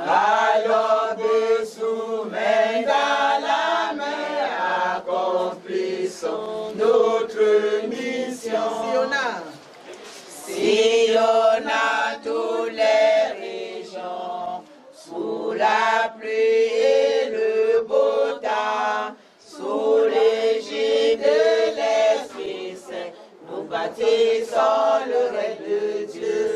Alors dessous, main dans la main, accomplissons notre mission. Sillonnant toutes les régions, sous la pluie et le beau temps, sous l'égide de l'Esprit Saint, nous bâtissons le règne de Dieu.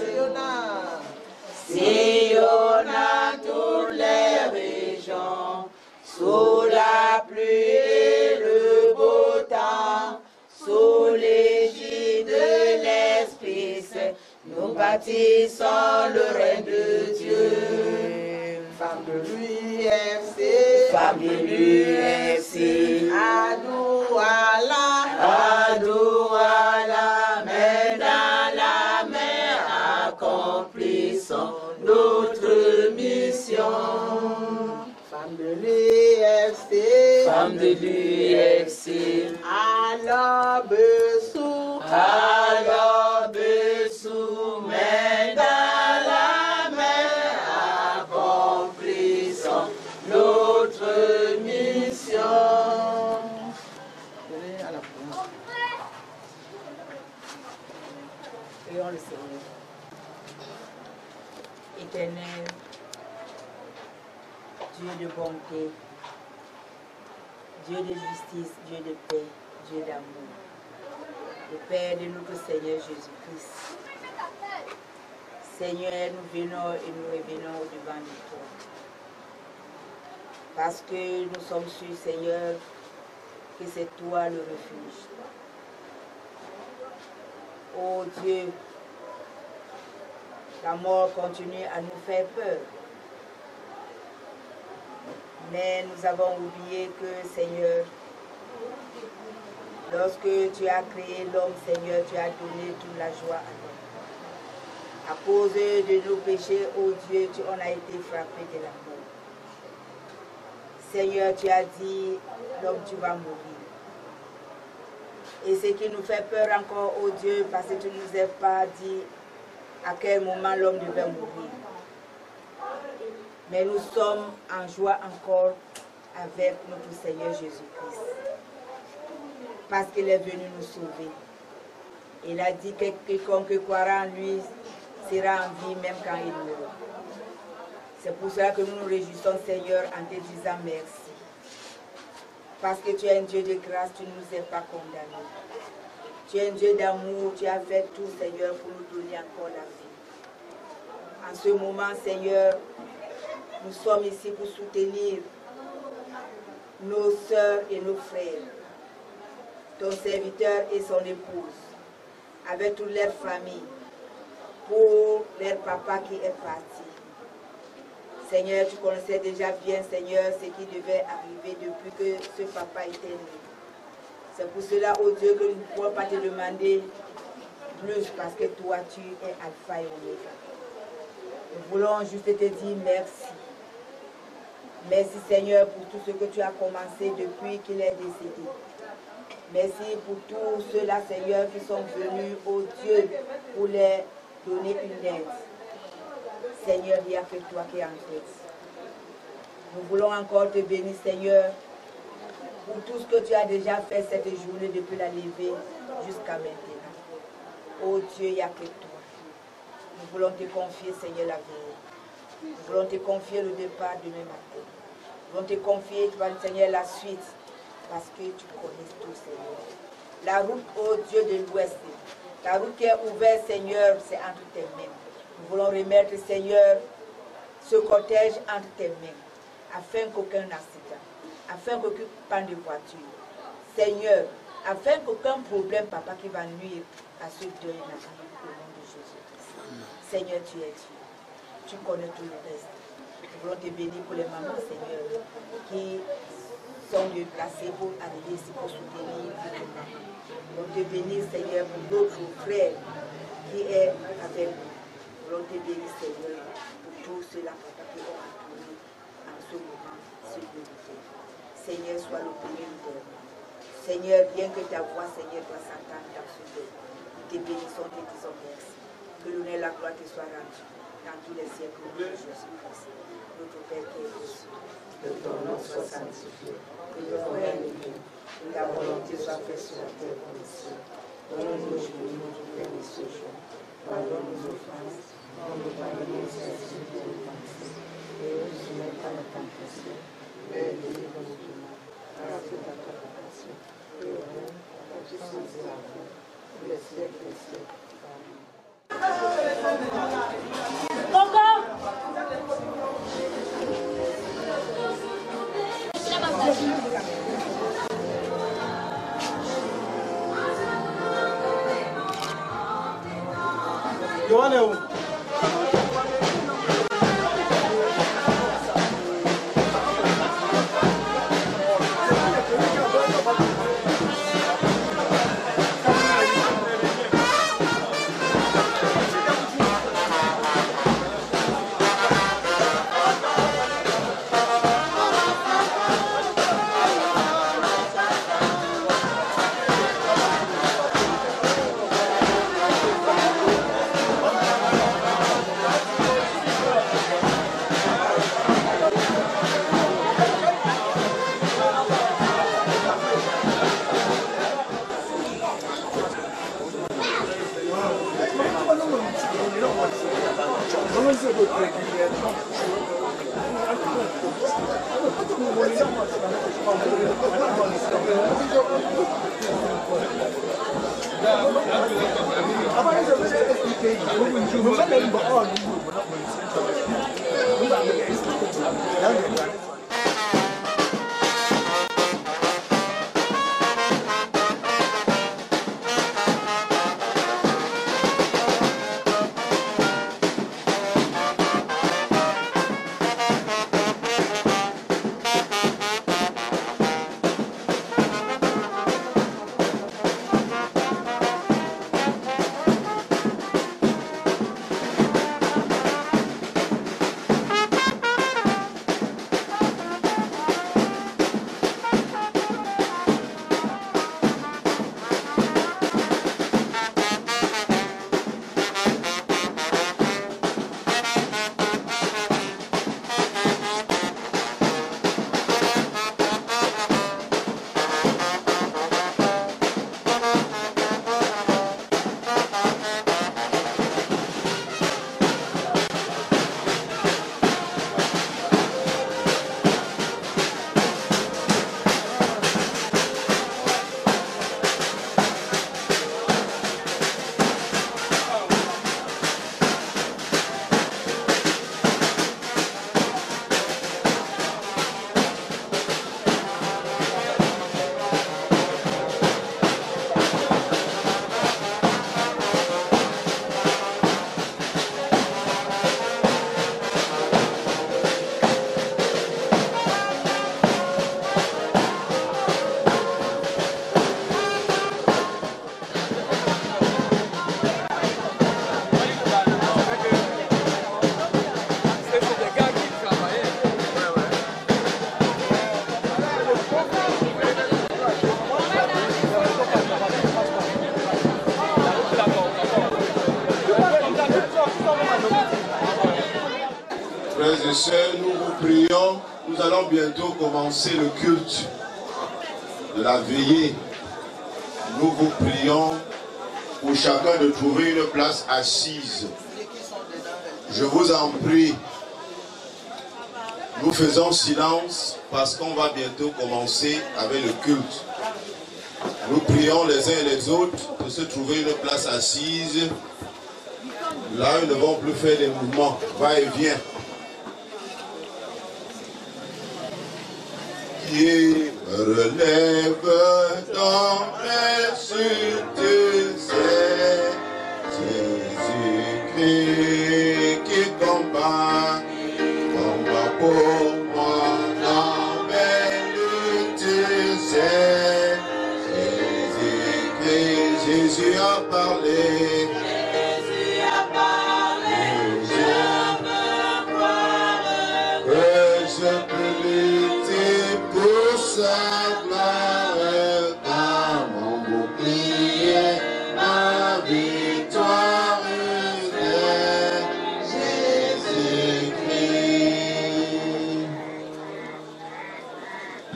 Sillonnant toutes les régions, sous la pluie et le beau temps, sous l'égide de l'Esprit Saint, nous bâtissons le règne de Dieu. Femme de l'UFC, Femme de l'UFC, Adouala, main dans la main, accomplissons notre mission. Femme de l'UFC, Femme de l'UFC, alors Bessou, main dans la main, accomplissons notre mission. Prions le Seigneur. Éternel, Dieu de bonté, Dieu de justice, Dieu de paix, Dieu d'amour, le Père de notre Seigneur Jésus-Christ. Seigneur, nous venons et nous revenons au-devant de toi. Parce que nous sommes sûrs, Seigneur, que c'est toi le refuge. Oh Dieu, la mort continue à nous faire peur. Mais nous avons oublié que, Seigneur, lorsque tu as créé l'homme, Seigneur, tu as donné toute la joie à l'homme. À cause de nos péchés, oh Dieu, on a été frappé de la mort. Seigneur, tu as dit, l'homme, tu vas mourir. Et ce qui nous fait peur encore, oh Dieu, parce que tu ne nous as pas dit à quel moment l'homme devait mourir. Mais nous sommes en joie encore avec notre Seigneur Jésus-Christ. Parce qu'il est venu nous sauver. Il a dit que quiconque croira en lui sera en vie même quand il meurt. C'est pour cela que nous nous réjouissons, Seigneur, en te disant merci. Parce que tu es un Dieu de grâce, tu ne nous as pas condamnés. Tu es un Dieu d'amour, tu as fait tout, Seigneur, pour nous donner encore la vie. En ce moment, Seigneur, nous sommes ici pour soutenir nos sœurs et nos frères, ton serviteur et son épouse, avec toute leur famille, pour leur papa qui est parti. Seigneur, tu connaissais déjà bien, Seigneur, ce qui devait arriver depuis que ce papa était né. C'est pour cela, oh Dieu, que nous ne pouvons pas te demander plus, parce que toi, tu es Alpha et Oméga. Nous voulons juste te dire merci. Merci, Seigneur, pour tout ce que tu as commencé depuis qu'il est décédé. Merci pour tous ceux-là, Seigneur, qui sont venus, oh Dieu, pour leur donner une aide. Seigneur, il n'y a que toi qui es en tête. Nous voulons encore te bénir, Seigneur, pour tout ce que tu as déjà fait cette journée depuis la levée jusqu'à maintenant. Oh Dieu, il n'y a que toi. Nous voulons te confier, Seigneur, la vie. Nous voulons te confier le départ demain matin. Nous voulons te confier, Seigneur, la suite, parce que tu connais tout, Seigneur. La route, oh Dieu de l'Ouest, la route qui est ouverte, Seigneur, c'est entre tes mains. Nous voulons remettre, Seigneur, ce cortège entre tes mains, afin qu'aucun accident, afin qu'aucun panne de voiture, Seigneur, afin qu'aucun problème, Papa, qui va nuire à ce deuil n'arrive au nom de Jésus-Christ. Seigneur, tu es Dieu. Tu connais tout le reste. Nous voulons te bénir pour les mamans, Seigneur, qui sont déplacées pour arriver ici pour soutenir les mamans. Nous voulons te bénir, Seigneur, pour d'autres frères qui est avec nous. Nous voulons te bénir, Seigneur, pour tout cela, Papa, qui ont entouré en ce moment, ce glorifié. Seigneur, sois le premier leader. Seigneur, bien que ta voix, Seigneur, doit s'entendre dans ce lieu. Nous te bénissons, te disons merci. Que l'honneur et la gloire te soient rendus dans tous les siècles de Jésus-Christ. Père qui est aux cieux. Que ton nom soit sanctifié. Que ton règne vienne. Que ta volonté soit faite sur la terre comme ici. Donne-nous aujourd'hui notre pain de ce jour. Pardonne nos offenses, comme nous pardonnons aussi à ceux qui nous offensent. Et ne nous soumets pas à la tentation, mais délivre-nous du mal. Car c'est ta préparation. Et au règne, la puissance et la gloire, pour les siècles des siècles. Johanna, où? Frères et sœurs, nous vous prions, nous allons bientôt commencer le culte de la veillée. Nous vous prions pour chacun de trouver une place assise. Je vous en prie, nous faisons silence parce qu'on va bientôt commencer avec le culte. Nous prions les uns et les autres de se trouver une place assise. Là, ils ne vont plus faire des mouvements, va-et-vient. Qui me relève dans les cieux, c'est Jésus-Christ qui combat pour moi dans mes luttes, c'est Jésus-Christ. Jésus a parlé. Sa gloire, car mon bouclier, ma victoire est Jésus-Christ.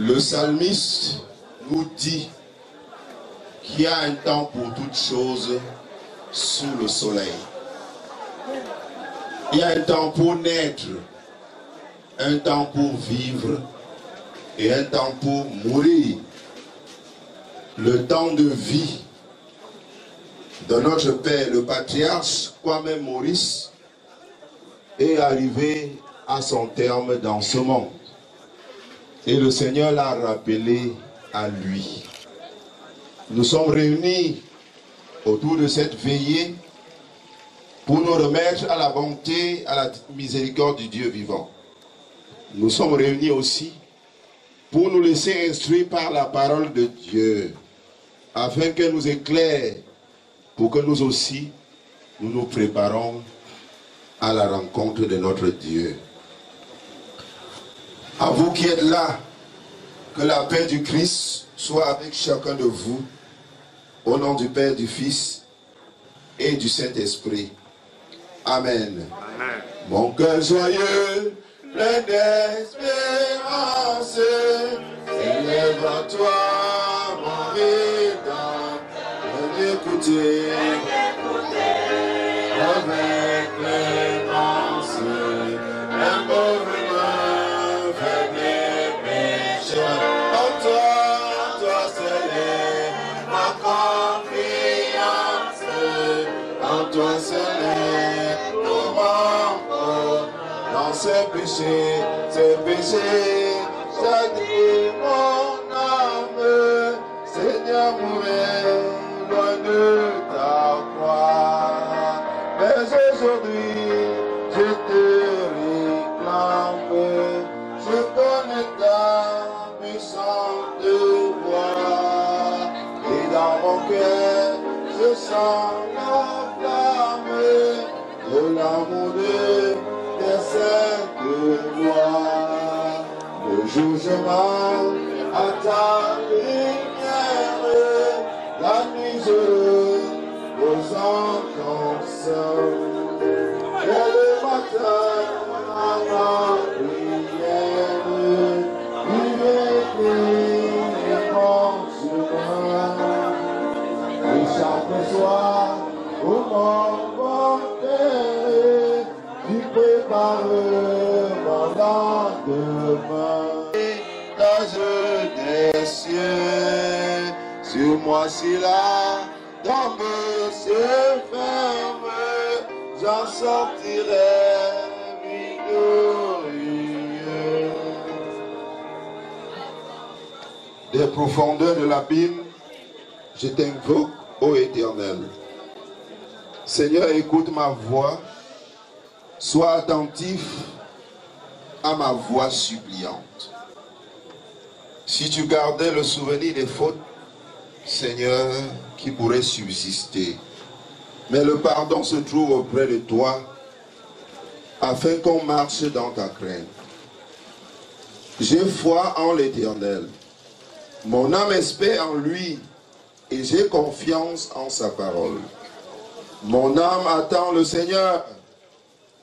Le psalmiste nous dit qu'il y a un temps pour toutes choses sous le soleil. Il y a un temps pour naître, un temps pour vivre et un temps pour mourir. Le temps de vie de notre père, le patriarche Kwame Maurice, est arrivé à son terme dans ce monde. Et le Seigneur l'a rappelé à lui. Nous sommes réunis autour de cette veillée pour nous remettre à la bonté, à la miséricorde du Dieu vivant. Nous sommes réunis aussi pour nous laisser instruire par la parole de Dieu, afin qu'elle nous éclaire, pour que nous aussi, nous nous préparons à la rencontre de notre Dieu. À vous qui êtes là, que la paix du Christ soit avec chacun de vous, au nom du Père, du Fils et du Saint-Esprit. Amen. Amen. Mon cœur joyeux, plein d'espérance, s'élève à toi, mon Rédempteur, écoutez, avec clémence, un pauvre humain fait des pécheurs. En toi seul est ma confiance, en toi seul est mon repos. Dans ces péchés, j'admire mon âme, Seigneur, mourir loin de ta croix. Mais aujourd'hui, je te réclame, je connais ta puissante voix, et dans mon cœur, je sens la flamme de l'amour de tes saintes lois. Le jugement à ta lumière, la nuit je repose ton sein. Et le matin à ma prière, il éclaire mon chemin. Et chaque soir, au mon cœur, tu prépares mon lendemain. L'âge des cieux, sur moi si la tombe se ferme, j'en sortirai victorieux. Des profondeurs de l'abîme, je t'invoque, ô Éternel. Seigneur, écoute ma voix, sois attentif à ma voix suppliante. Si tu gardais le souvenir des fautes, Seigneur, qui pourrait subsister, mais le pardon se trouve auprès de toi, afin qu'on marche dans ta crainte. J'ai foi en l'Éternel, mon âme espère en lui, et j'ai confiance en sa parole. Mon âme attend le Seigneur,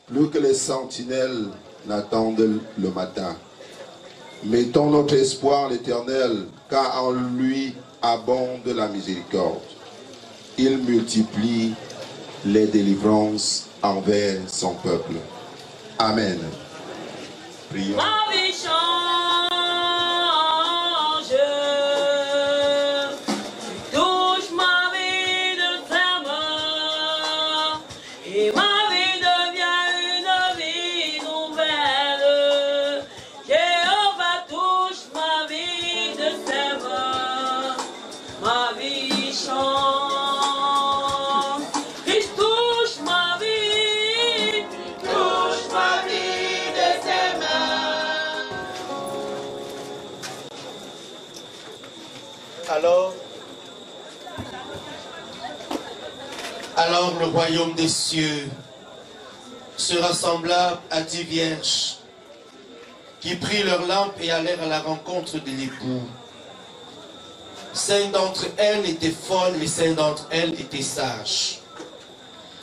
plus que les sentinelles n'attendent le matin. Mettons notre espoir en l'Éternel, car en lui abonde la miséricorde. Il multiplie les délivrances envers son peuple. Amen. Prions. Ma vie change, tu touches ma vie de ta main, et ma vie devient une vie nouvelle. Jéhovah touche ma vie de ses mains, ma vie change. Christ touche ma vie, touche ma vie de ses mains. Alors le royaume des cieux sera semblable à 10 vierges qui prirent leurs lampes et allèrent à la rencontre de l'époux. 5 d'entre elles étaient folles et 5 d'entre elles étaient sages.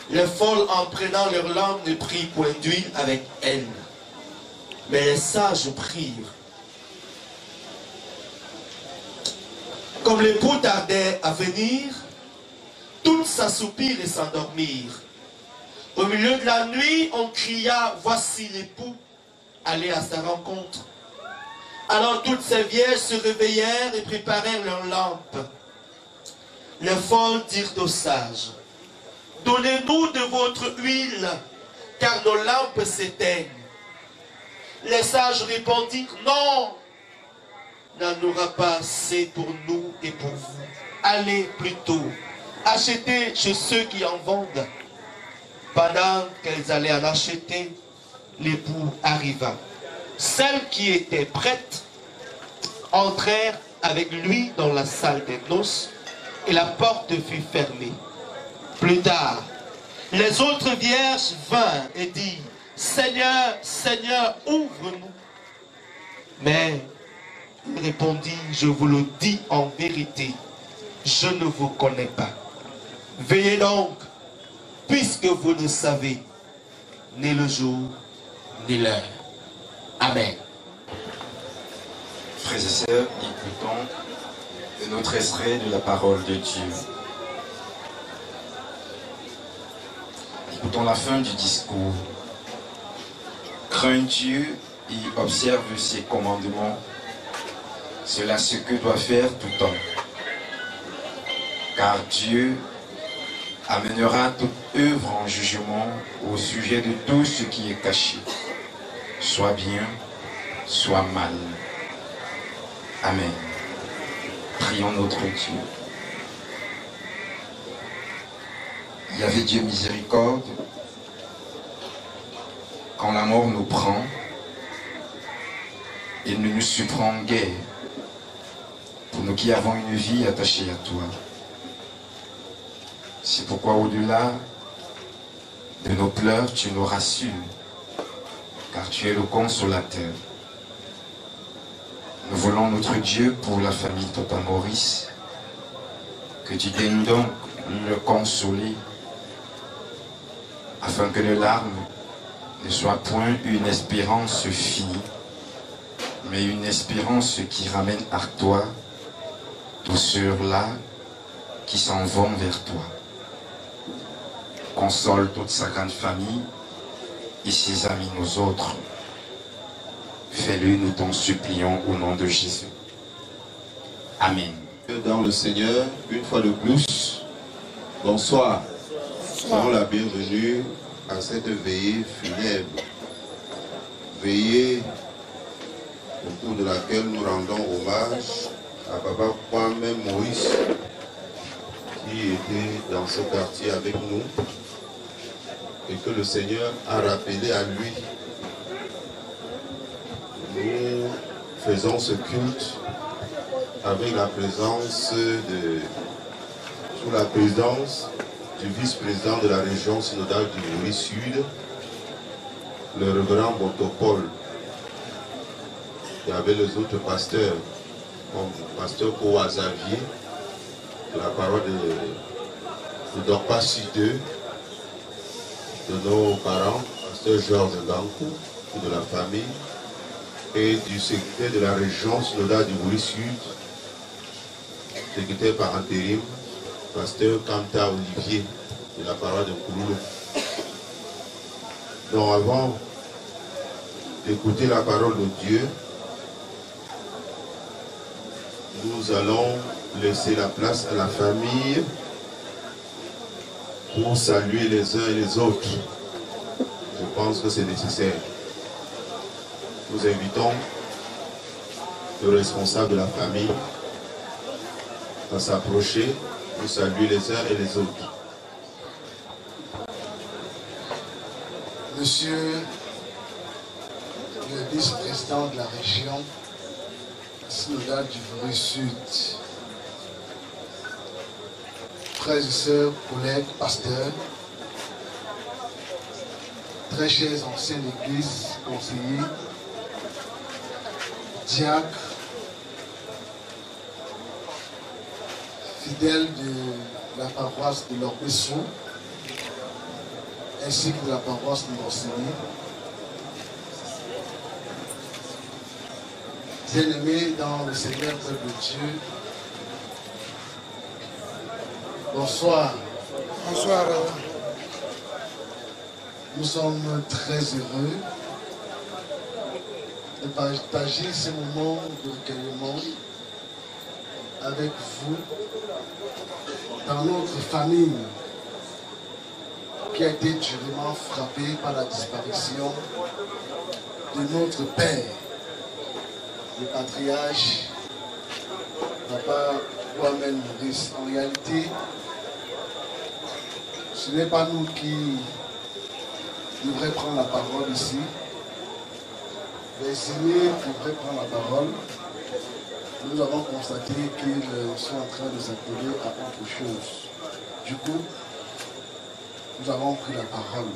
Les folles, en prenant leurs lampes, ne prirent point d'huile avec elles, mais les sages prirent. comme l'époux tardait à venir, toutes s'assoupirent et s'endormirent. Au milieu de la nuit, on cria, voici l'époux, allez à sa rencontre. Alors toutes ces vierges se réveillèrent et préparèrent leurs lampes. Les folles dirent aux sages, donnez-nous de votre huile, car nos lampes s'éteignent. Les sages répondirent, non, n'en aura pas assez pour nous et pour vous. Allez plutôt, achetez chez ceux qui en vendent. Pendant qu'elles allaient en acheter, l'époux arriva. Celles qui étaient prêtes entrèrent avec lui dans la salle des noces et la porte fut fermée. Plus tard, les autres vierges vinrent et dirent, Seigneur, Seigneur, ouvre-nous. Mais il répondit, je vous le dis en vérité, je ne vous connais pas. Veillez donc, puisque vous ne savez ni le jour ni l'heure. Amen. Frères et sœurs, écoutons notre extrait de la parole de Dieu. Écoutons la fin du discours. Crains Dieu et observe ses commandements. C'est là ce que doit faire tout homme. Car Dieu amènera toute œuvre en jugement au sujet de tout ce qui est caché, soit bien, soit mal. Amen. Prions notre Dieu. Yahvé Dieu miséricorde, quand la mort nous prend, il ne nous surprend guère, pour nous qui avons une vie attachée à toi. C'est pourquoi au-delà de nos pleurs, tu nous rassures, car tu es le consolateur. Nous voulons notre Dieu pour la famille Papa Maurice, que tu daignes donc le consoler, afin que les larmes ne soient point une espérance finie, mais une espérance qui ramène à toi tous ceux-là qui s'en vont vers toi. Console toute sa grande famille et ses amis, nous autres. Fais-le, nous t'en supplions au nom de Jésus. Amen. Dans le Seigneur, une fois de plus, bonsoir. Soyons la bienvenue à cette veillée funèbre. Veillée au cours de laquelle nous rendons hommage à Papa Kwame Maurice, qui était dans ce quartier avec nous et que le Seigneur a rappelé à lui. Nous faisons ce culte avec la présence sous la présidence du vice-président de la région synodale du Maurice Sud, le révérend Botopol. Il y avait les autres pasteurs, comme le pasteur Kowa Xavier, de la parole de Dorpa Sud, de nos parents, pasteur Georges Gankou, de la famille, et du secrétaire de la région synodale du Maurice Sud, secrétaire par intérim, pasteur Kanta Olivier, de la parole de Kouloulou. Donc avant d'écouter la parole de Dieu, nous allons laisser la place à la famille pour saluer les uns et les autres. Je pense que c'est nécessaire. Nous invitons le responsable de la famille à s'approcher pour saluer les uns et les autres. Monsieur le vice-président de la région synodale du Maurice Sud, frères et sœurs, collègues, pasteurs, très chers anciens d'église, conseillers, diacres, fidèles de la paroisse de l'Orbesso, ainsi que de la paroisse de l'Enseigné, bien-aimés dans le Seigneur, peuple de Dieu, Bonsoir. Bonsoir. Nous sommes très heureux de partager ce moment de recueillement avec vous dans notre famille qui a été durement frappée par la disparition de notre père, le patriarche Papa Kwame Maurice. En réalité, ce n'est pas nous qui devrions prendre la parole ici. Les aînés devraient prendre la parole. Nous avons constaté qu'ils sont en train de s'atteler à autre chose. Du coup, nous avons pris la parole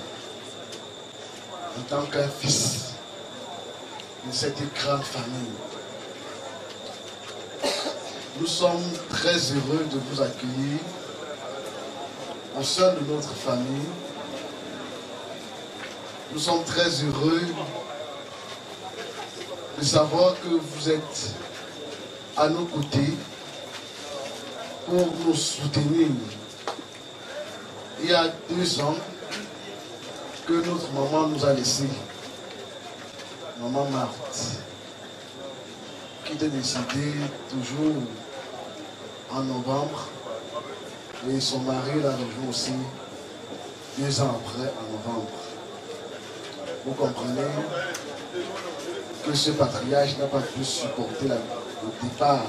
en tant qu'un fils de cette grande famille. Nous sommes très heureux de vous accueillir au sein de notre famille. Nous sommes très heureux de savoir que vous êtes à nos côtés pour nous soutenir. Il y a 2 ans que notre maman nous a laissés. Maman Marthe, qui était décédée toujours en novembre. Et son mari l'a rejoint aussi 2 ans après, en novembre. Vous comprenez que ce patriarche n'a pas pu supporter le départ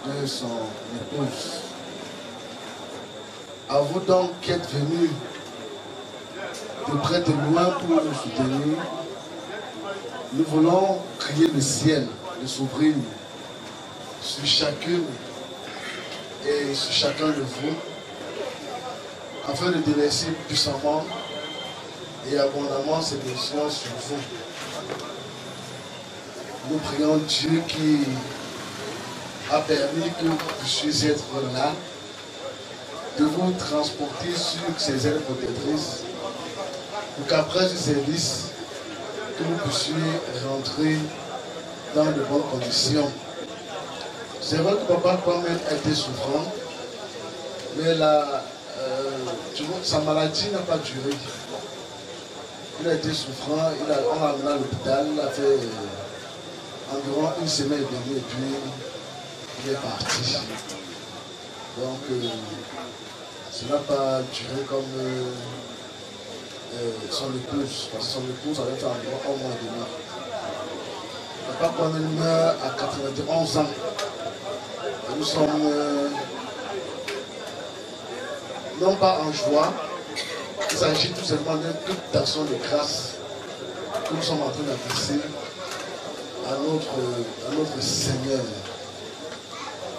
de son épouse. À vous donc qui êtes venus de près de loin pour nous soutenir, nous voulons prier le ciel de s'ouvrir sur chacune et sur chacun de vous, afin de déverser puissamment et abondamment ses bénédictions sur vous. Nous prions Dieu qui a permis que vous puissiez être là, de vous transporter sur ces ailes protectrices, pour qu'après ce service, que vous puissiez rentrer dans de bonnes conditions. C'est vrai que Papa Kwame a été souffrant, mais sa maladie n'a pas duré. Il a été souffrant, on l'a amené à l'hôpital, il a fait environ 1 semaine et demie et puis il est parti. Donc ça n'a pas duré comme son épouse, parce que son épouse avait fait environ 1 mois et demi. Papa Kwame meurt à 91 ans. Et nous sommes non pas en joie, il s'agit tout simplement d'une toute action de grâce que nous sommes en train d'adresser à notre Seigneur.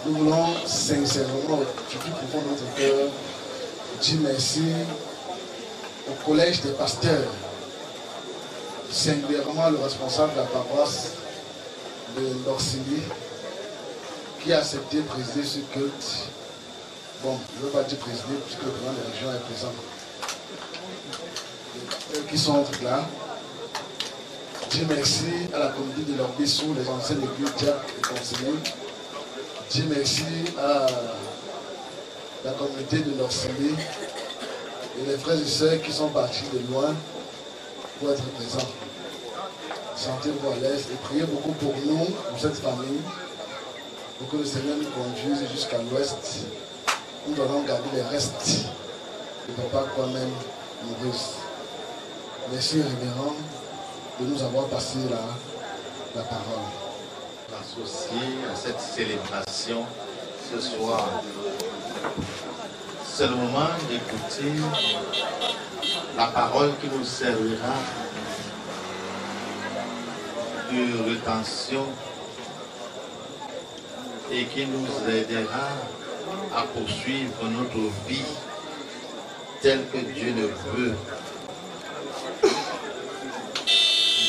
Nous voulons sincèrement, du plus profond de notre cœur, dire merci au collège des pasteurs, singulièrement le responsable de la paroisse de Norcilly, qui a accepté de présider ce culte. Bon, je ne veux pas dire présider, puisque le président de la région est présent. Qui sont là. Dis merci à la communauté de l'Orbissou, les anciens églises, diacres et conseillers. Dis merci à la communauté de Norcilly et les frères et sœurs qui sont partis de loin pour être présents. Sentez-vous à l'aise et priez beaucoup pour nous, pour cette famille, pour que le Seigneur nous conduise jusqu'à l'ouest. Nous allons garder les restes de Papa Kwame Maurice. Merci, révérend, de nous avoir passé la parole. Associé à cette célébration ce soir, c'est le moment d'écouter la parole qui nous servira de rétention et qui nous aidera à poursuivre notre vie telle que Dieu le veut.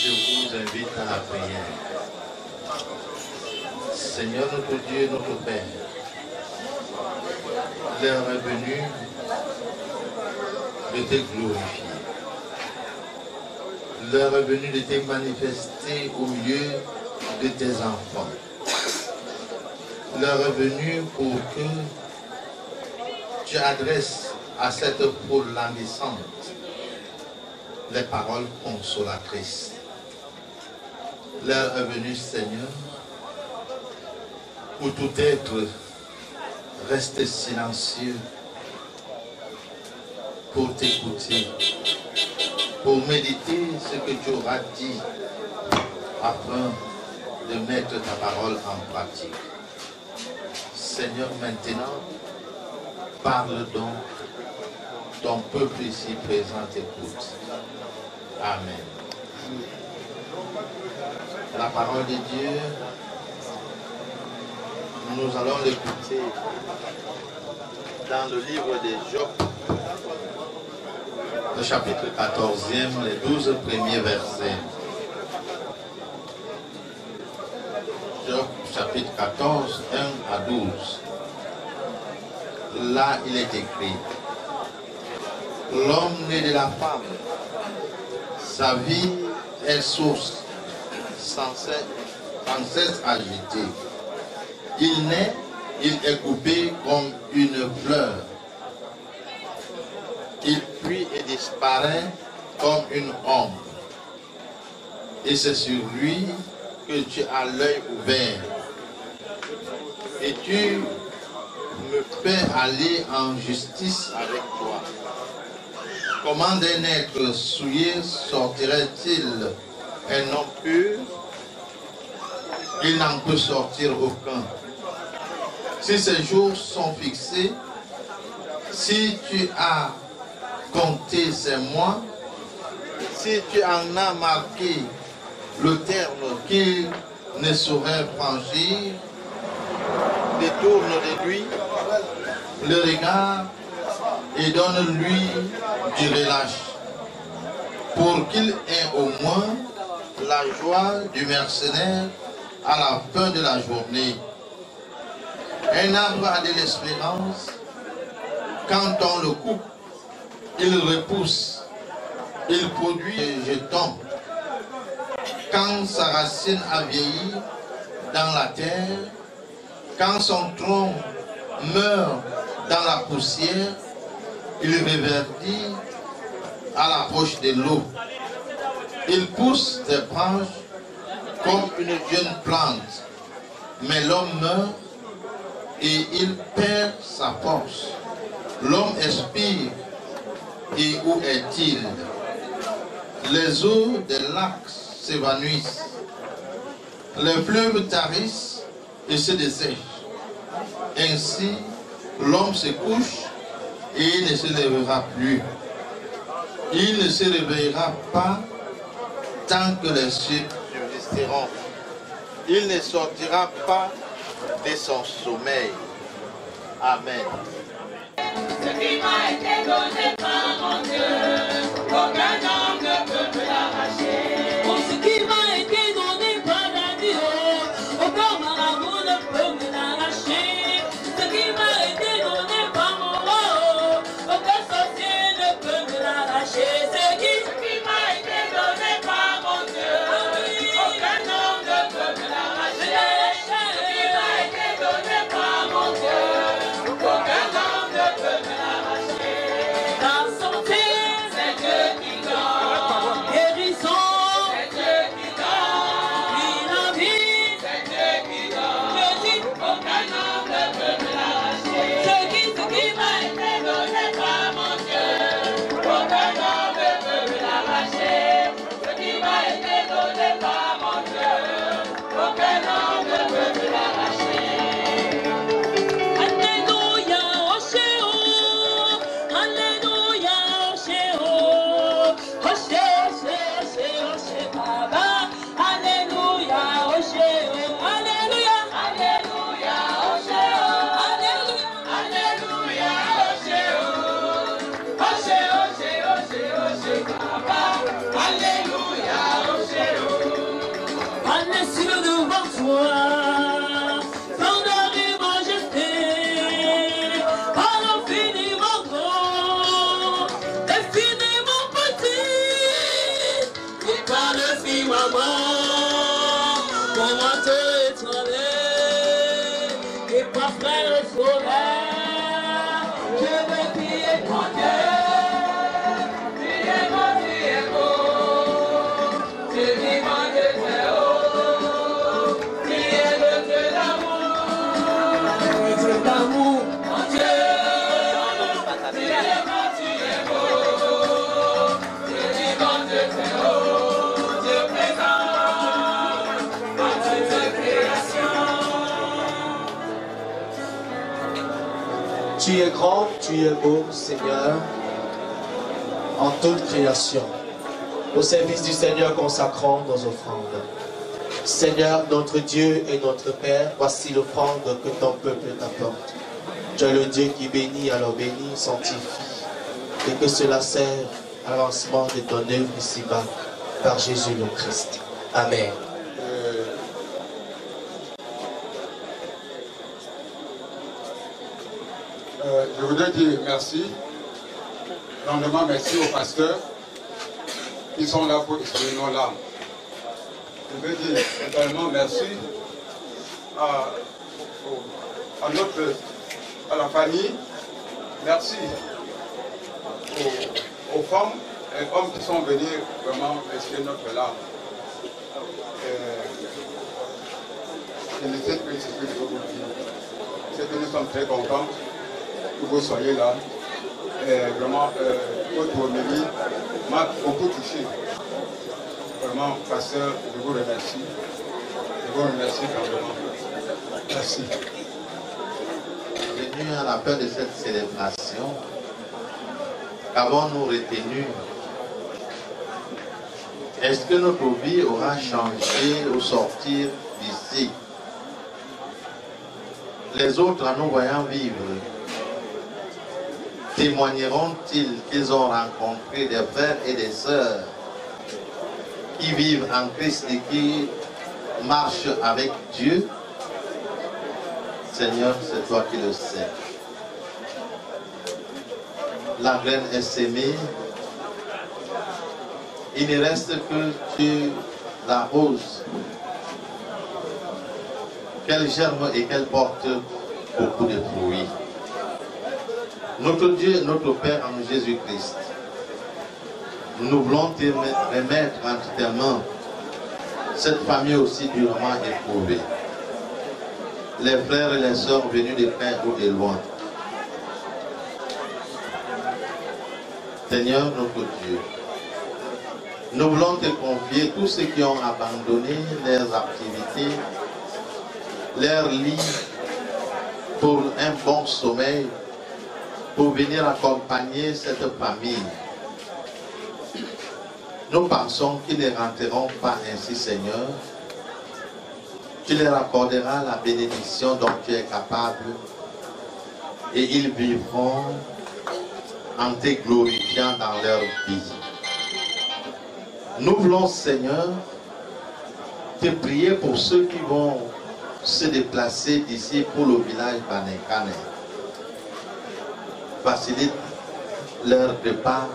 Je vous invite à la prière. Seigneur notre Dieu, notre Père, l'heure est venue de te glorifier. L'heure est venue de te manifester au milieu de tes enfants. L'heure est venue pour que tu adresses à cette foule languissante les paroles consolatrices. L'heure est venue, Seigneur, où tout être reste silencieux pour t'écouter, pour méditer ce que tu auras dit afin de mettre ta parole en pratique. Seigneur, maintenant, parle donc, ton peuple ici présent t'écoute. Amen. La parole de Dieu, nous allons l'écouter dans le livre de Job, le chapitre 14e, les 12 premiers versets. Job, chapitre 14, 1 à 12. Là, il est écrit: l'homme né de la femme, sa vie est source sans cesse agitée. Il naît, il est coupé comme une fleur. Il fuit et disparaît comme une ombre. Et c'est sur lui que tu as l'œil ouvert. Et tu me fais aller en justice avec toi. Comment d'un être souillé sortirait-il un homme pur? Il n'en peut sortir aucun. Si ces jours sont fixés, si tu as compté ces mois, si tu en as marqué le terme qu'il ne saurait franchir, détourne de lui le regard et donne-lui du relâche, pour qu'il ait au moins la joie du mercenaire à la fin de la journée. Un arbre a de l'espérance. Quand on le coupe, il repousse, il produit des jetons. Quand sa racine a vieilli dans la terre, quand son tronc meurt dans la poussière, il reverdit à l'approche de l'eau. Il pousse des branches comme une jeune plante, mais l'homme meurt et il perd sa force. L'homme expire, et où est-il? Les eaux des lacs s'évanouissent, les fleuves tarissent et se dessèchent. Ainsi, l'homme se couche et il ne se lèvera plus. Il ne se réveillera pas tant que les cieux subsisteront. Il ne sortira pas de son sommeil. Amen. Ce qui m'a été donné par mon Dieu, aucun homme ne peut me l'arracher. Pour ce qui m'a été donné par la Dieu, aucun marabout ne peut me l'arracher. Ce qui m'a été donné par mon roi, aucun sorcier ne peut me l'arracher. Ce qui m'a été donné par mon Dieu, aucun homme ne peut me l'arracher. Ce qui m'a été donné par mon Dieu, aucun homme ne peut me l'arracher. La santé, c'est Dieu qui donne. Guérison, c'est Dieu qui donne. Puis la vie, c'est Dieu qui donne. Je dis, aucun homme ne peut me l'arracher. Ce qui m'a été donné par mon Dieu, aucun homme ne peut me l'arracher. Ce qui m'a été donné par mon Dieu, aucun homme ne peut me l'arracher. Alléluia, Oshéo, Alléluia, Oshéo, Oshéo, Oshéo, Oshéo, Baba, Alléluia, Oshéo, Alléluia, Alléluia, Oshéo, Alléluia, Alléluia, Oshéo, Oshéo, Oshéo, Oshéo, Oshéo, Baba, Alléluia, Oshéo. Allez sur devant toi, grandeur et majesté, par l'infiniment grand, infiniment petit, et par le firmament, comment te étonner, et par frère et sauveur, je Tu es grand, tu es beau, Seigneur, en toute création. Au service du Seigneur, consacrons nos offrandes. Seigneur, notre Dieu et notre Père, voici l'offrande que ton peuple t'apporte. Tu es le Dieu qui bénit, alors bénis, sanctifie, et que cela sert à l'avancement de ton œuvre ici-bas, par Jésus le Christ. Amen. Je voudrais dire merci, grandement merci aux pasteurs qui sont là pour exprimer nos larmes. Je veux dire également merci à la famille, merci aux femmes et hommes qui sont venus vraiment exprimer notre larme. Je ne sais plus ce que je veux vous dire. C'est que nous sommes très contents que vous soyez là. Et vraiment, votre homélie m'a beaucoup touché. Vraiment, pasteur, je vous remercie. Je vous remercie grandement. Merci. Venu à la fin de cette célébration, qu'avons-nous retenu? Est-ce que notre vie aura changé au sortir d'ici? Les autres, en nous voyant vivre, témoigneront-ils qu'ils ont rencontré des frères et des sœurs qui vivent en Christ et qui marchent avec Dieu? Seigneur, c'est toi qui le sais. La graine est sémée. Il ne reste que tu l'arroses, qu'elle germe et qu'elle porte beaucoup de fruits. Notre Dieu et notre Père en Jésus-Christ, nous voulons te remettre entre tes mains cette famille aussi durement éprouvée. Les frères et les sœurs venus de près ou de loin. Seigneur notre Dieu, nous voulons te confier tous ceux qui ont abandonné leurs activités, leurs lits pour un bon sommeil, pour venir accompagner cette famille. Nous pensons qu'ils ne rentreront pas ainsi, Seigneur. Tu leur accorderas la bénédiction dont tu es capable et ils vivront en te glorifiant dans leur vie. Nous voulons, Seigneur, te prier pour ceux qui vont se déplacer d'ici pour le village Banekane. Facilite leur départ,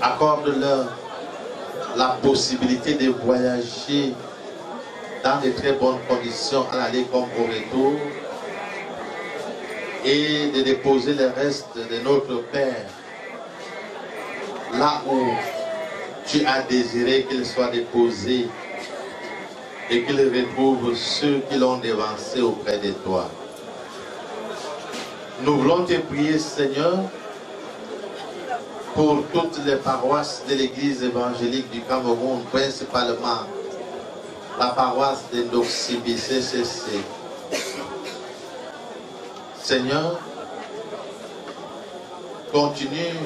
accorde-leur la possibilité de voyager dans de très bonnes conditions à l'aller comme au retour et de déposer les restes de notre Père là où tu as désiré qu'il soit déposé et qu'il retrouve ceux qui l'ont dévancé auprès de toi. Nous voulons te prier, Seigneur, pour toutes les paroisses de l'Église évangélique du Cameroun, principalement la paroisse de Ndoxibi CCC. Seigneur, continue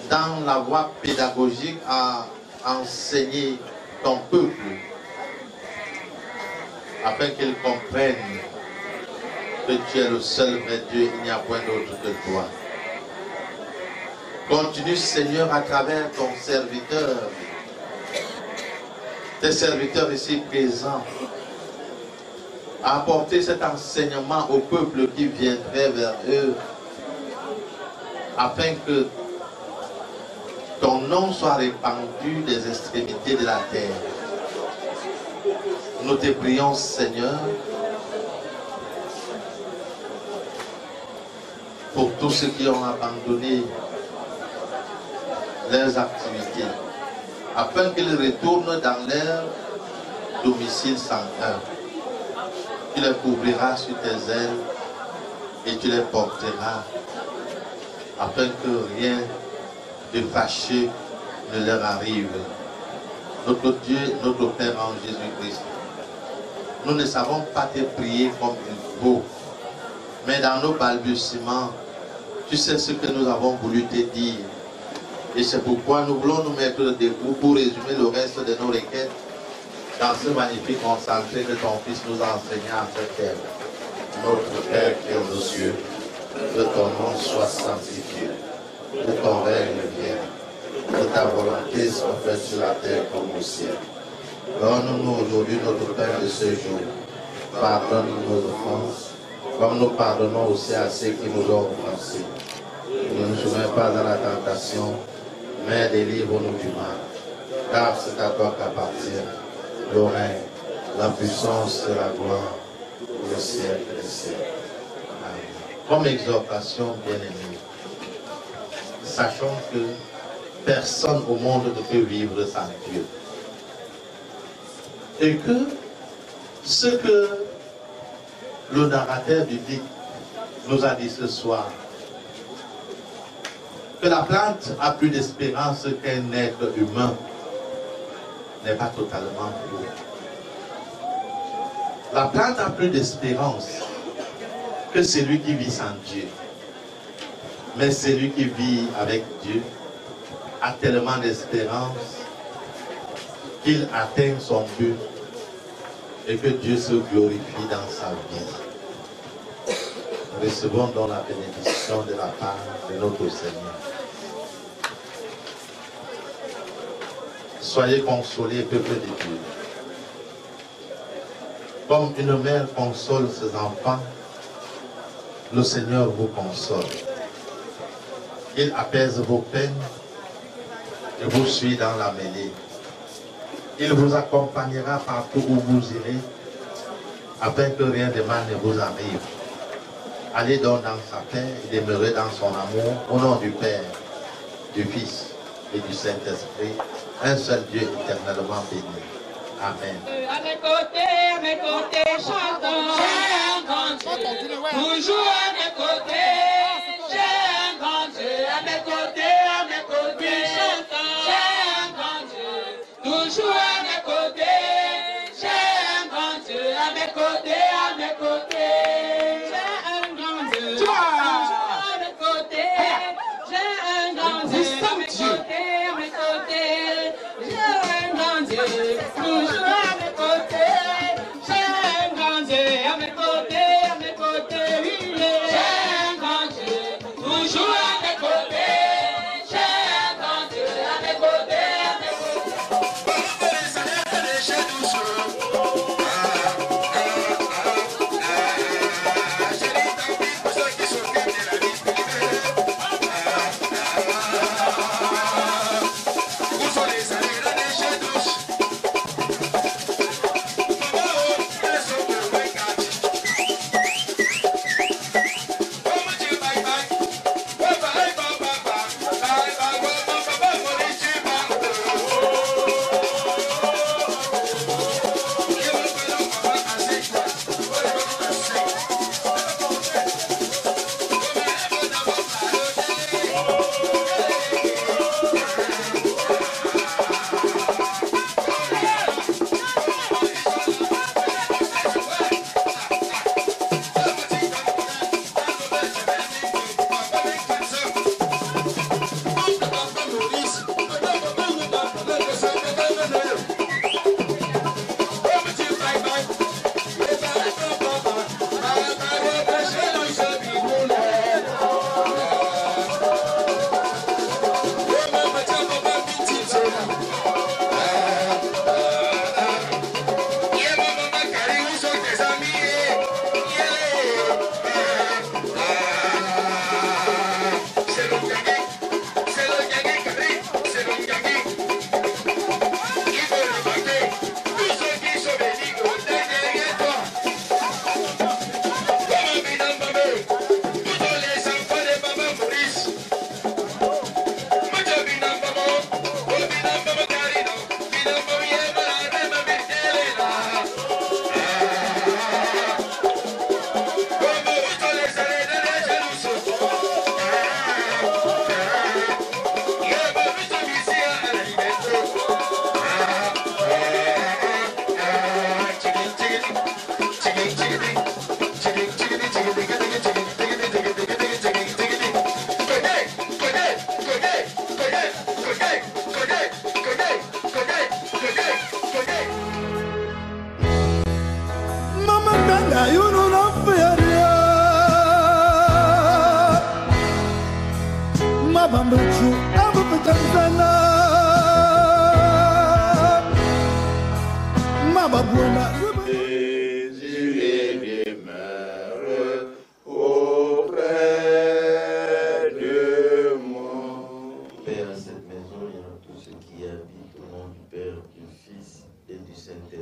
dans la voie pédagogique à enseigner ton peuple afin qu'ils comprennent que tu es le seul vrai Dieu, il n'y a point d'autre que toi. Continue, Seigneur, à travers ton serviteur, tes serviteurs ici présents, à apporter cet enseignement au peuple qui viendrait vers eux, afin que ton nom soit répandu des extrémités de la terre. Nous te prions, Seigneur, pour tous ceux qui ont abandonné leurs activités, afin qu'ils retournent dans leur domicile sanctuaire. Tu les couvriras sur tes ailes et tu les porteras, afin que rien de fâcheux ne leur arrive. Notre Dieu, notre Père en Jésus-Christ, nous ne savons pas te prier comme il faut. Mais dans nos balbutiements, tu sais ce que nous avons voulu te dire. Et c'est pourquoi nous voulons nous mettre debout pour résumer le reste de nos requêtes dans ce magnifique concentré que ton Fils nous a enseigné à cette terre. Notre Père qui est aux cieux, que ton nom soit sanctifié, que ton règne vienne, que ta volonté soit faite sur la terre comme au ciel. Donne-nous aujourd'hui notre pain de ce jour. Pardonne-nous nos offenses, comme nous pardonnons aussi à ceux qui nous ont offensés. Ne nous soumets pas à la tentation, mais délivre-nous du mal. Car c'est à toi qu'appartient le règne, la puissance et la gloire, pour le siècle des siècles. Amen. Comme exhortation, bien-aimés, sachons que personne au monde ne peut vivre sans Dieu. Et que ce que le narrateur biblique nous a dit ce soir, que la plante a plus d'espérance qu'un être humain, n'est pas totalement faux. La plante a plus d'espérance que celui qui vit sans Dieu. Mais celui qui vit avec Dieu a tellement d'espérance qu'il atteint son but et que Dieu se glorifie dans sa vie. Recevons donc la bénédiction de la part de notre Seigneur. Soyez consolés, peuple de Dieu. Comme une mère console ses enfants, le Seigneur vous console. Il apaise vos peines et vous suit dans la mêlée. Il vous accompagnera partout où vous irez, afin que rien de mal ne vous arrive. Allez donc dans sa paix et demeurez dans son amour, au nom du Père, du Fils et du Saint-Esprit, un seul Dieu éternellement béni. Amen. À mes côtés, chantons. J'ai un grand Dieu. Toujours à mes côtés. J'ai un grand Dieu. À mes côtés, chantons. J'ai un grand Dieu. Toujours à mes côtés. J'ai un grand Dieu. À mes côtés, j'ai un grand Dieu. Toujours à mes côtés. J'ai un grand Dieu. À mes côtés, j'ai un grand Dieu. Toujours à mes côtés, j'ai un grand Dieu. À mes côtés, oui, j'ai un grand Dieu. Toujours à mes côtés, j'ai un grand Dieu. À mes côtés,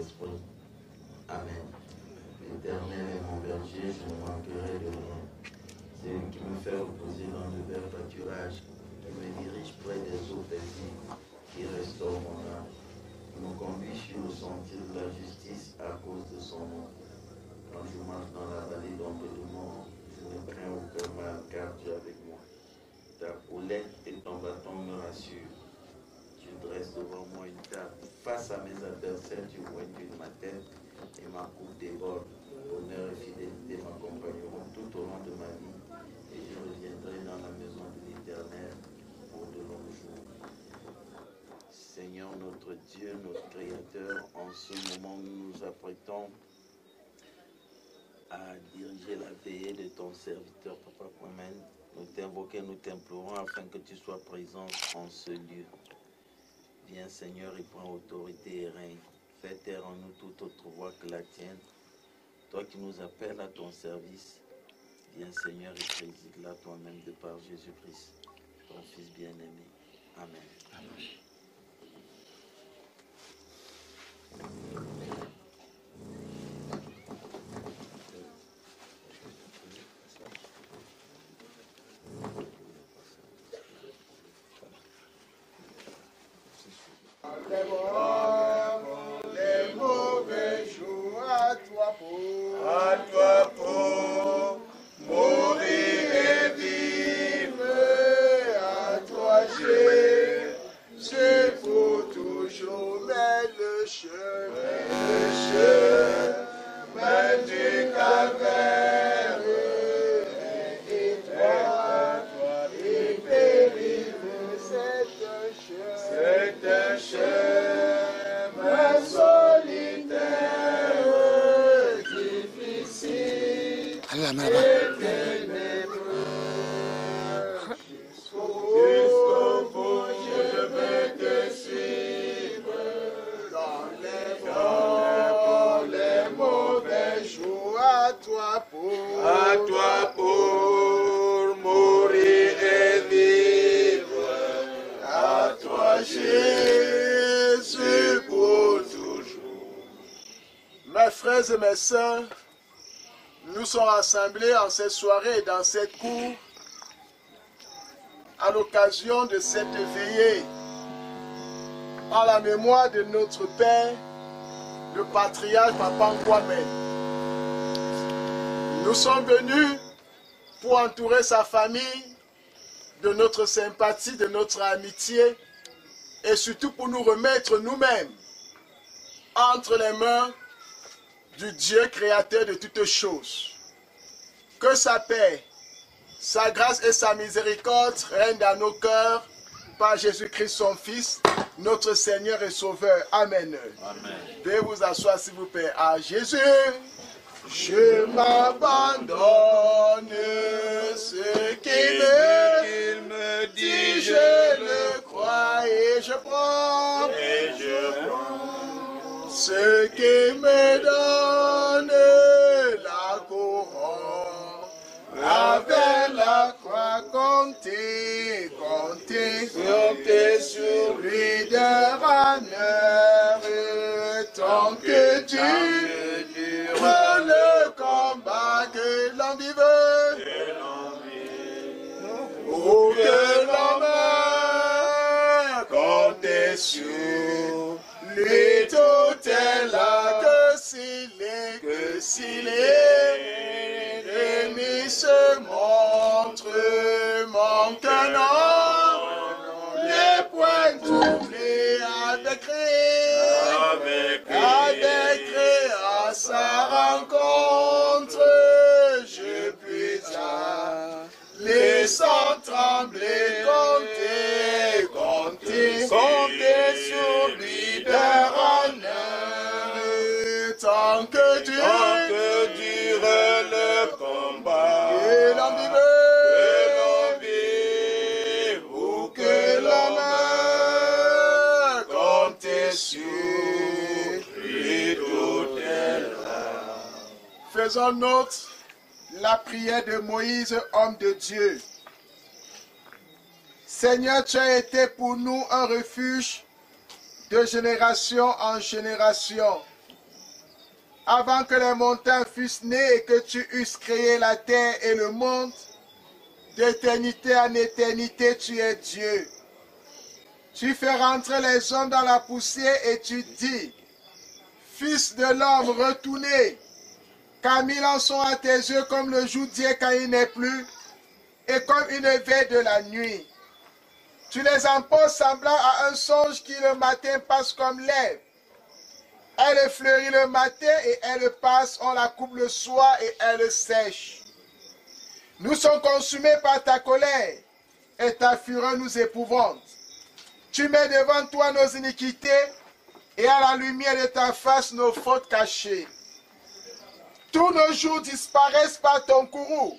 Saint-Esprit. Amen. L'Éternel est mon berger, je ne manquerai de rien. C'est lui qui me fait reposer dans le vert pâturage, qui me dirige près des eaux paisibles, qui restaure mon âme, qui me conduit sur le sentier de la justice à cause de son nom. Quand je marche dans la vallée d'ombre de mort, je ne crains aucun mal, car tu es avec moi. Ta houlette et ton bâton me rassurent. Tu dresses devant moi une table. Face à mes adversaires, tu oignes ma tête et ma coupe déborde. Bonheur et fidélité m'accompagneront tout au long de ma vie et je reviendrai dans la maison de l'Éternel pour de longs jours. Seigneur notre Dieu, notre Créateur, en ce moment nous nous apprêtons à diriger la veillée de ton serviteur, Papa Kwame. Nous t'invoquons, nous t'implorons afin que tu sois présent en ce lieu. Viens Seigneur et prends autorité et règne. Fais taire en nous toute autre voix que la tienne. Toi qui nous appelles à ton service, viens Seigneur et préside-la toi-même de par Jésus-Christ, ton Fils bien-aimé. Amen. Amen. Les mauvais jours à toi pour mourir et vivre, à toi Jésus pour toujours, mais le chemin du calvaire et toi et périr, c'est un chemin solitaire, difficile et ténébreux. Jusqu'au bout, je vais te suivre dans les mauvais jours, à toi pour mourir et vivre, à toi Jésus pour toujours. Mes frères et mes sœurs, nous sommes rassemblés en cette soirée et dans cette cour à l'occasion de cette veillée en la mémoire de notre Père, le patriarche Papa Kwame. Nous sommes venus pour entourer sa famille de notre sympathie, de notre amitié et surtout pour nous remettre nous-mêmes entre les mains du Dieu créateur de toutes choses. Que sa paix, sa grâce et sa miséricorde règnent dans nos cœurs par Jésus-Christ son Fils, notre Seigneur et Sauveur. Amen. Amen. Veuillez vous asseoir s'il vous plaît. À Jésus, je m'abandonne, ce qu'il me dit, je le crois et je prends. Ce qui me donne la couronne, avec la croix, comptez sur lui de honneur, tant que dure le combat, que l'on vive, ou que l'on meure, comptez sur lui tout est là, que s'il est l'ennemi se montre, manque un homme, les poings doublés avec cris à sa rencontre, je puis les sangs trembler, compter sur lui de honneur, tant que dure le combat, que l'on vive, ou que l'on meure, comptez sur lui tout est là. Faisons note la prière de Moïse, homme de Dieu. Seigneur, tu as été pour nous un refuge de génération en génération. avant que les montagnes fussent nées et que tu eusses créé la terre et le monde, d'éternité en éternité, tu es Dieu. Tu fais rentrer les hommes dans la poussière et tu dis, Fils de l'homme, retournez, car 1000 ans sont à tes yeux comme le jour d'hier quand il n'est plus, et comme une veille de la nuit. Tu les emposes semblant à un songe qui le matin passe comme l'herbe. Elle fleurit le matin et elle passe, on la coupe le soir et elle sèche. Nous sommes consumés par ta colère et ta fureur nous épouvante. Tu mets devant toi nos iniquités et à la lumière de ta face nos fautes cachées. Tous nos jours disparaissent par ton courroux.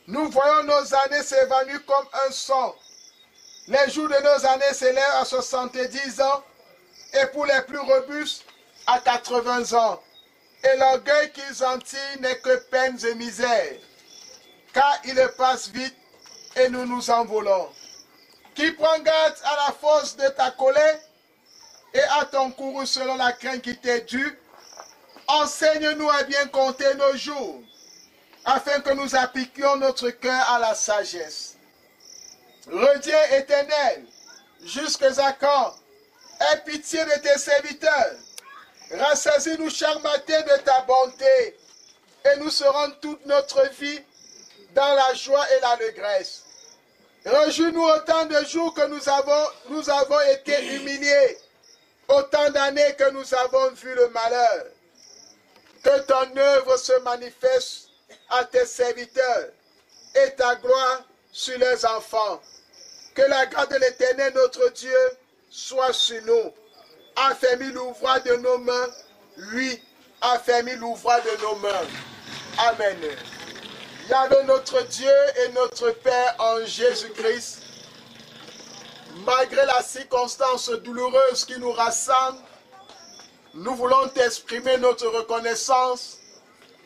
Nous voyons nos années s'évanouir comme un son. Les jours de nos années s'élèvent à 70 ans et pour les plus robustes à 80 ans. Et l'orgueil qu'ils en tirent n'est que peines et misères. Car il passe vite et nous nous envolons. Qui prend garde à la force de ta colère et à ton courroux selon la crainte qui t'est due, enseigne-nous à bien compter nos jours, afin que nous appliquions notre cœur à la sagesse. Rediens, Éternel, jusqu'à quand? Aie pitié de tes serviteurs. Rassasie-nous chaque matin de ta bonté, et nous serons toute notre vie dans la joie et l'allégresse. Réjouis-nous autant de jours que nous avons été humiliés, autant d'années que nous avons vu le malheur. Que ton œuvre se manifeste à tes serviteurs et ta gloire sur les enfants. Que la grâce de l'Éternel, notre Dieu, soit sur nous. Affermis l'ouvrage de nos mains. Oui, affermis l'ouvrage de nos mains. Amen. Yahvé notre Dieu et notre Père en Jésus-Christ, malgré la circonstance douloureuse qui nous rassemble, nous voulons t'exprimer notre reconnaissance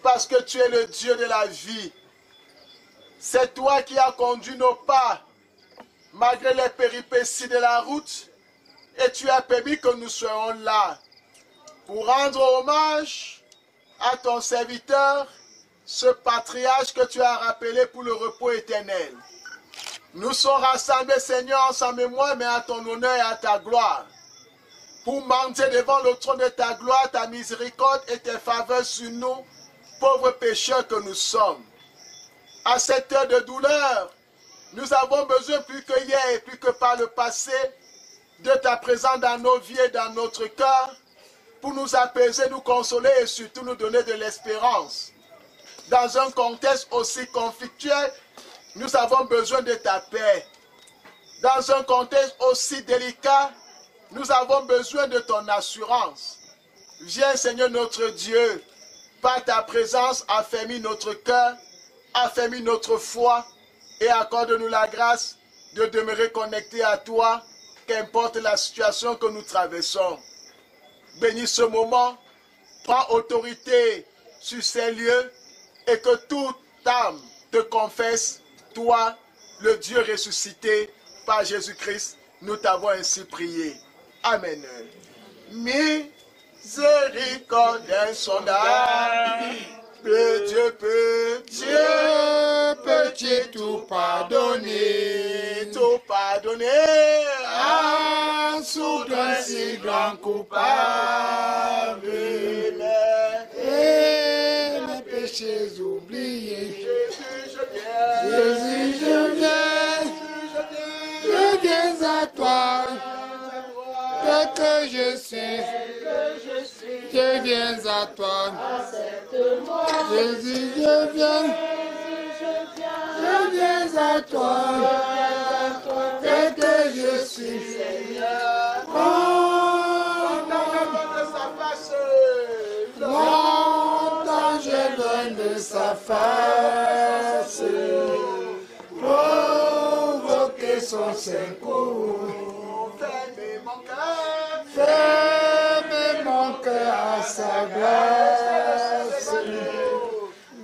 parce que tu es le Dieu de la vie. C'est toi qui as conduit nos pas malgré les péripéties de la route et tu as permis que nous soyons là pour rendre hommage à ton serviteur, ce patriarche que tu as rappelé pour le repos éternel. Nous sommes rassemblés, Seigneur, en sa mémoire, mais à ton honneur et à ta gloire, pour mendier devant le trône de ta gloire, ta miséricorde et tes faveurs sur nous, pauvres pécheurs que nous sommes. À cette heure de douleur, nous avons besoin plus que hier et plus que par le passé de ta présence dans nos vies et dans notre cœur, pour nous apaiser, nous consoler et surtout nous donner de l'espérance. Dans un contexte aussi conflictuel, nous avons besoin de ta paix. Dans un contexte aussi délicat, nous avons besoin de ton assurance. Viens, Seigneur notre Dieu, par ta présence, affermis notre cœur, affermis notre foi et accorde-nous la grâce de demeurer connectés à toi, qu'importe la situation que nous traversons. Bénis ce moment, prends autorité sur ces lieux et que toute âme te confesse, toi, le Dieu ressuscité par Jésus-Christ, nous t'avons ainsi prié. Amen. Miséricorde insondable, Dieu peut-il tout pardonner, à soudain un si grand coupable, et les péchés oubliés. Jésus, je viens à toi, dès que je suis, je viens à toi. Jésus, je viens à toi, dès que je suis, longtemps je donne de sa face, provoquer son secours, fermer mon cœur à sa grâce,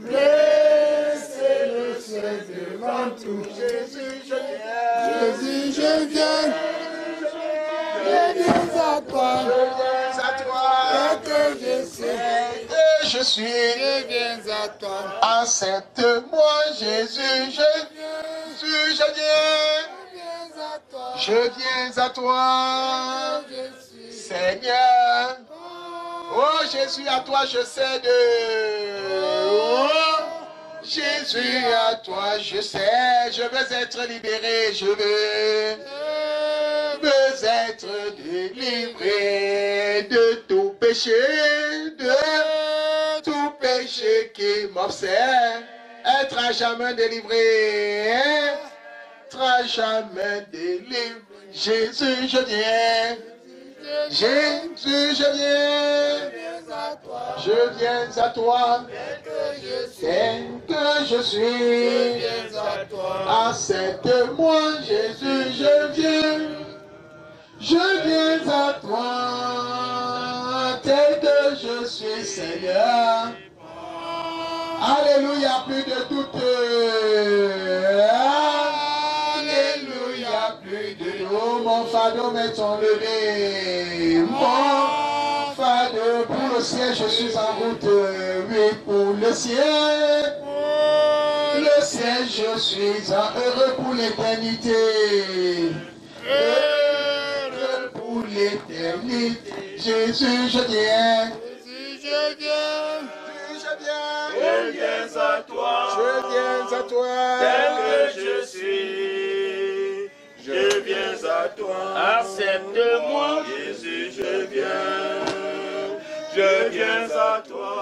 blesser le ciel devant tout. Jésus, je viens à toi, dès que je sais, suis. Je viens à toi. Accepte-moi, Jésus, je viens. Je viens à toi, Seigneur. Oh Jésus, à toi je cède. Oh Jésus, à toi je cède. Je veux être libéré, je veux être délivré de tout péché, de tout péché qui m'obsède. Être à jamais délivré. À jamais délivré. Jésus, je viens. Jésus, je viens. Je viens à toi. Tel que je suis. Accepte-moi, Jésus, je viens. Je viens à toi. Tel que je suis, Seigneur. Alléluia, plus de doute. Oh, mon fardeau m'est enlevé. Mon fardeau pour le ciel, je suis en route. Oui, pour le ciel. Le ciel, je suis heureux pour l'éternité. Heureux pour l'éternité. Jésus, je viens. Je viens. Je viens à toi. Je viens à toi. Tel que je suis. Je viens à toi. Accepte-moi, Jésus, je viens. Je viens à toi.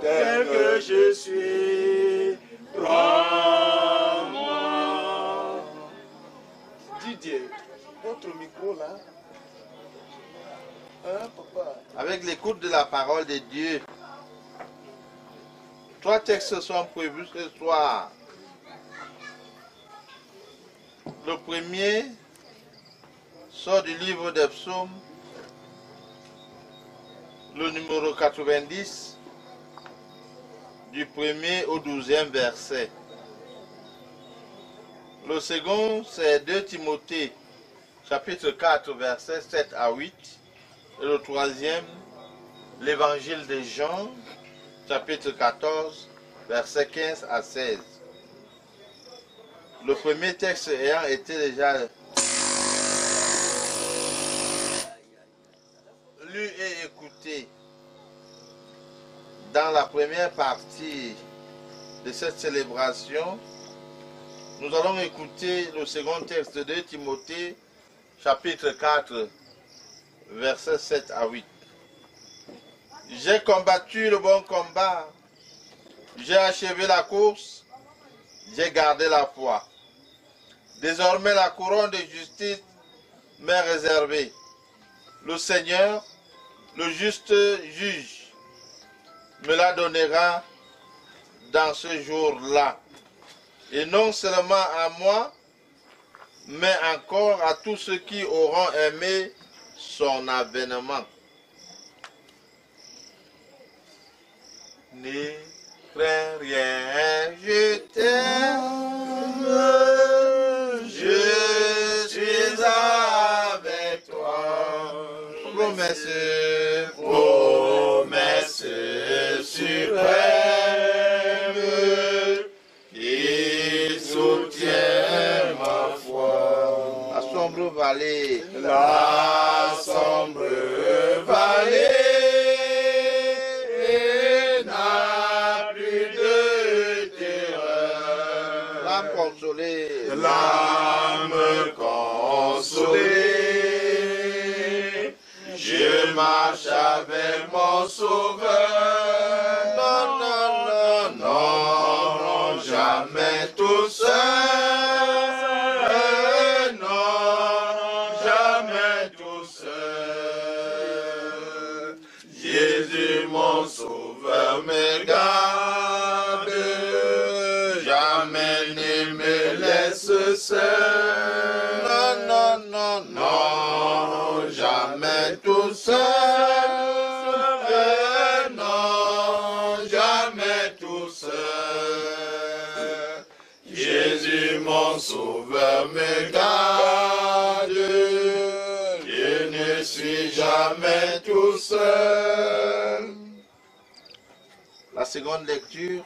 Tel que je suis. Prends-moi. Didier, votre micro là. Hein, papa? Avec l'écoute de la parole de Dieu, 3 textes sont prévus ce soir. Le premier sort du livre des psaumes, le numéro 90, du 1er au 12e verset. Le second, c'est 2 Timothée, chapitre 4, versets 7 à 8. Et le troisième, l'évangile de Jean, chapitre 14, versets 15 à 16. Le premier texte ayant été déjà lu et écouté dans la première partie de cette célébration, nous allons écouter le second texte de 2 Timothée, chapitre 4, versets 7 à 8. J'ai combattu le bon combat, j'ai achevé la course, j'ai gardé la foi. Désormais, la couronne de justice m'est réservée. Le Seigneur, le juste juge, me la donnera dans ce jour-là. Et non seulement à moi, mais encore à tous ceux qui auront aimé son avènement. Ne crains rien, je t'aime, je suis avec toi. Promesse, promesse suprême, qui soutient ma foi. La sombre vallée, la sombre vallée. L'âme consolée, je marche avec mon sauveur. Non, non, non, non, jamais tout seul. Non, jamais tout seul. Jésus, mon sauveur, me garde. Jamais ne me laisse seul. Non, non, non, non, jamais tout seul. Non, jamais tout seul. Jésus, mon sauveur, me garde. Je ne suis jamais tout seul. La seconde lecture,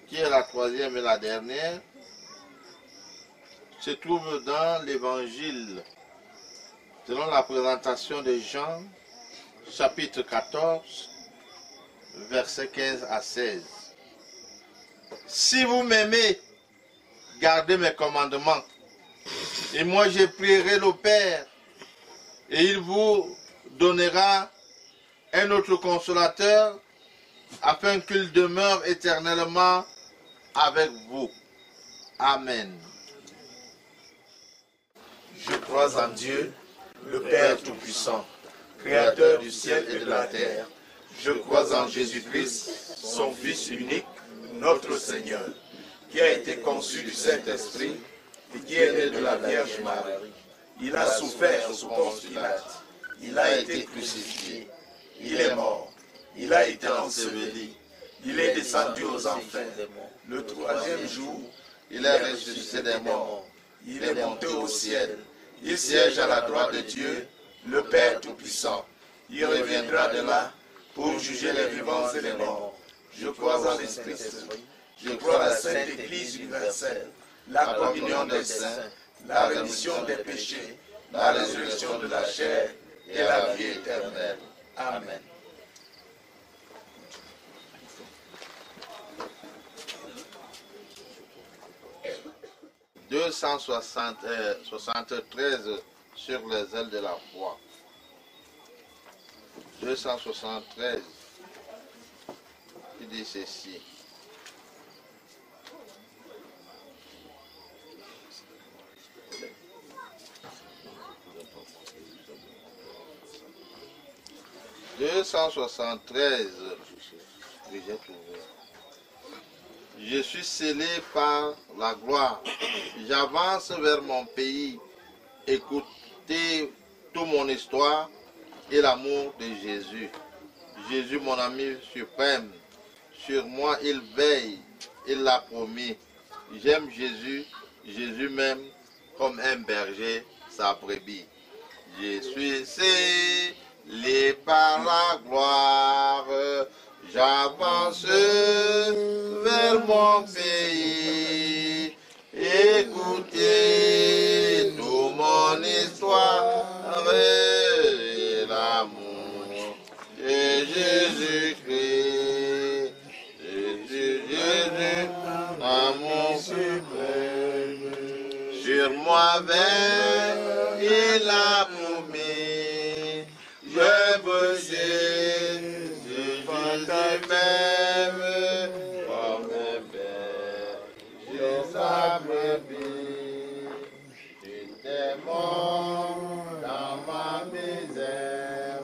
qui est la troisième et la dernière, se trouve dans l'évangile selon la présentation de Jean, chapitre 14, versets 15 à 16. Si vous m'aimez, gardez mes commandements. Et moi je prierai le Père, et il vous donnera un autre consolateur, afin qu'il demeure éternellement avec vous. Amen. Je crois en Dieu, le Père Tout-Puissant, Créateur du ciel et de la terre. Je crois en Jésus-Christ, son Fils unique, notre Seigneur, qui a été conçu du Saint-Esprit et qui est né de la Vierge Marie. Il a souffert sous Ponce Pilate. Il a été crucifié. Il est mort. Il a été enseveli. Il est descendu aux enfers. Le troisième jour, il est ressuscité des morts. Il est monté au ciel. Il siège à la droite de Dieu, le Père Tout-Puissant. Il reviendra de là pour juger les vivants et les morts. Je crois en l'Esprit Saint. Je crois à la Sainte Église universelle, la communion des saints, la rémission des péchés, la résurrection de la chair et la vie éternelle. Amen. « 273 sur les ailes de la foi. 273, il dit ceci. « 273, j'ai trouvé. Je suis scellé par la gloire. J'avance vers mon pays. Écoutez toute mon histoire et l'amour de Jésus. Jésus, mon ami suprême. Sur moi, il veille. Il l'a promis. J'aime Jésus. Jésus m'aime comme un berger sa brebis. Je suis scellé par la gloire. J'avance vers mon pays. Écoutez toute mon histoire et l'amour de Jésus-Christ. Jésus, amour suprême. Sur moi veille, il a promis. Je veux même comme un père, je sa brebis, j'étais mort dans ma misère,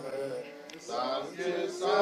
sans que ça.